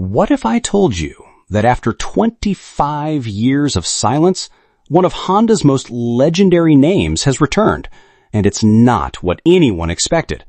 What if I told you that after 25 years of silence, one of Honda's most legendary names has returned, and it's not what anyone expected?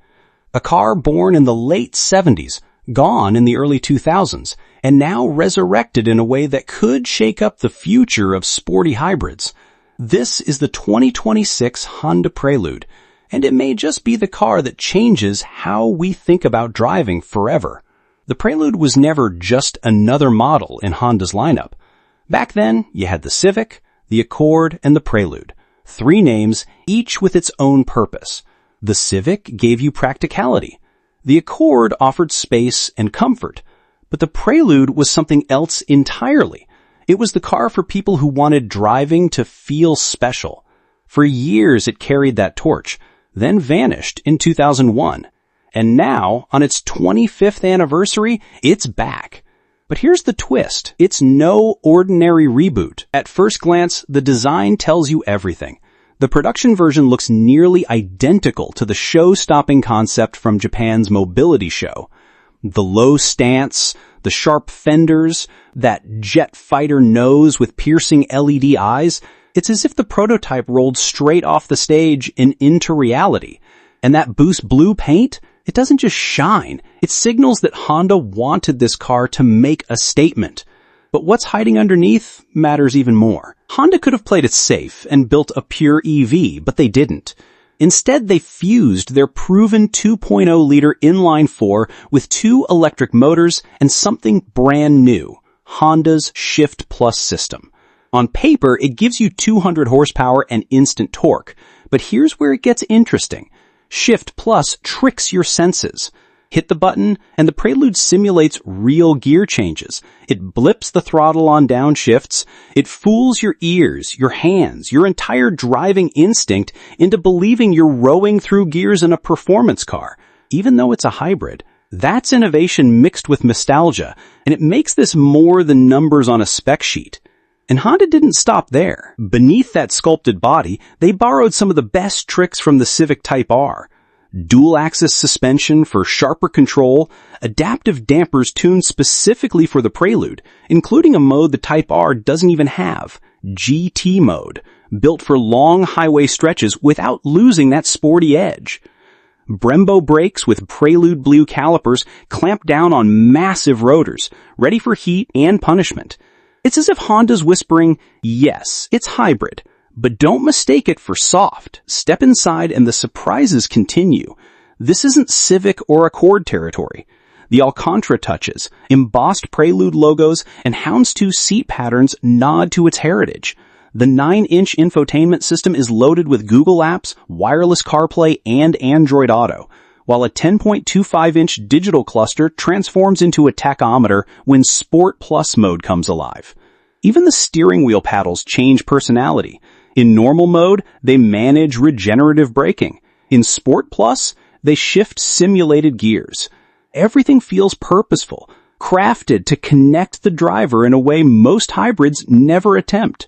A car born in the late 70s, gone in the early 2000s, and now resurrected in a way that could shake up the future of sporty hybrids. This is the 2026 Honda Prelude, and it may just be the car that changes how we think about driving forever. The Prelude was never just another model in Honda's lineup. Back then, you had the Civic, the Accord, and the Prelude. 3 names, each with its own purpose. The Civic gave you practicality. The Accord offered space and comfort. But the Prelude was something else entirely. It was the car for people who wanted driving to feel special. For years, it carried that torch, then vanished in 2001. And now, on its 25th anniversary, it's back. But here's the twist. It's no ordinary reboot. At first glance, the design tells you everything. The production version looks nearly identical to the show-stopping concept from Japan's mobility show. The low stance, the sharp fenders, that jet fighter nose with piercing LED eyes. It's as if the prototype rolled straight off the stage and into reality. And that boost blue paint? It doesn't just shine. It signals that Honda wanted this car to make a statement. But what's hiding underneath matters even more. Honda could have played it safe and built a pure EV, but they didn't. Instead, they fused their proven 2.0-liter inline-4 with 2 electric motors and something brand new, Honda's Shift Plus system. On paper, it gives you 200 horsepower and instant torque. But here's where it gets interesting. Shift Plus tricks your senses. Hit the button, and the Prelude simulates real gear changes. It blips the throttle on downshifts. It fools your ears, your hands, your entire driving instinct into believing you're rowing through gears in a performance car. Even though it's a hybrid, that's innovation mixed with nostalgia, and it makes this more than numbers on a spec sheet. And Honda didn't stop there. Beneath that sculpted body, they borrowed some of the best tricks from the Civic Type R. Dual-axis suspension for sharper control, adaptive dampers tuned specifically for the Prelude, including a mode the Type R doesn't even have, GT mode, built for long highway stretches without losing that sporty edge. Brembo brakes with Prelude blue calipers clamp down on massive rotors, ready for heat and punishment. It's as if Honda's whispering, yes, it's hybrid, but don't mistake it for soft. Step inside and the surprises continue. This isn't Civic or Accord territory. The Alcantara touches, embossed Prelude logos, and Houndstooth seat patterns nod to its heritage. The 9-inch infotainment system is loaded with Google Apps, wireless CarPlay, and Android Auto, while a 10.25-inch digital cluster transforms into a tachometer when Sport Plus mode comes alive. Even the steering wheel paddles change personality. In normal mode, they manage regenerative braking. In Sport Plus, they shift simulated gears. Everything feels purposeful, crafted to connect the driver in a way most hybrids never attempt.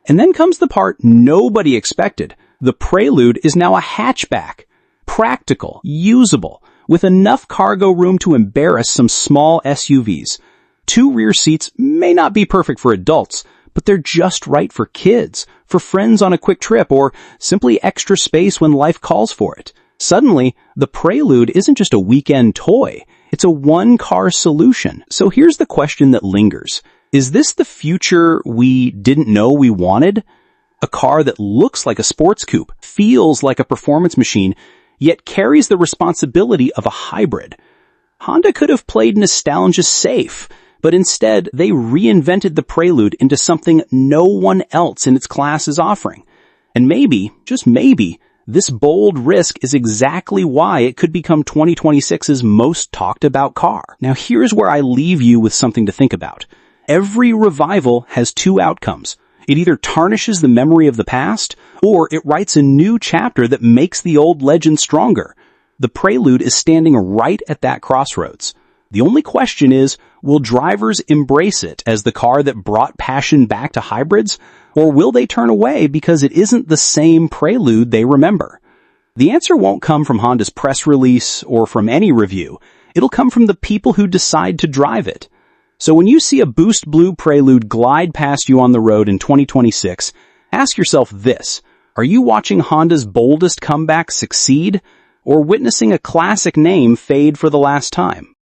And then comes the part nobody expected. The Prelude is now a hatchback. Practical, usable, with enough cargo room to embarrass some small SUVs. 2 rear seats may not be perfect for adults, but they're just right for kids, for friends on a quick trip, or simply extra space when life calls for it. Suddenly, the Prelude isn't just a weekend toy. It's a one-car solution. So here's the question that lingers. Is this the future we didn't know we wanted? A car that looks like a sports coupe, feels like a performance machine, yet carries the responsibility of a hybrid. Honda could have played nostalgia safe, but instead they reinvented the Prelude into something no one else in its class is offering. And maybe, just maybe, this bold risk is exactly why it could become 2026's most talked about car. Now here's where I leave you with something to think about. Every revival has 2 outcomes. It either tarnishes the memory of the past, or it writes a new chapter that makes the old legend stronger. The Prelude is standing right at that crossroads. The only question is, will drivers embrace it as the car that brought passion back to hybrids, or will they turn away because it isn't the same Prelude they remember? The answer won't come from Honda's press release or from any review. It'll come from the people who decide to drive it. So when you see a Boost Blue Prelude glide past you on the road in 2026, ask yourself this: are you watching Honda's boldest comeback succeed, or witnessing a classic name fade for the last time?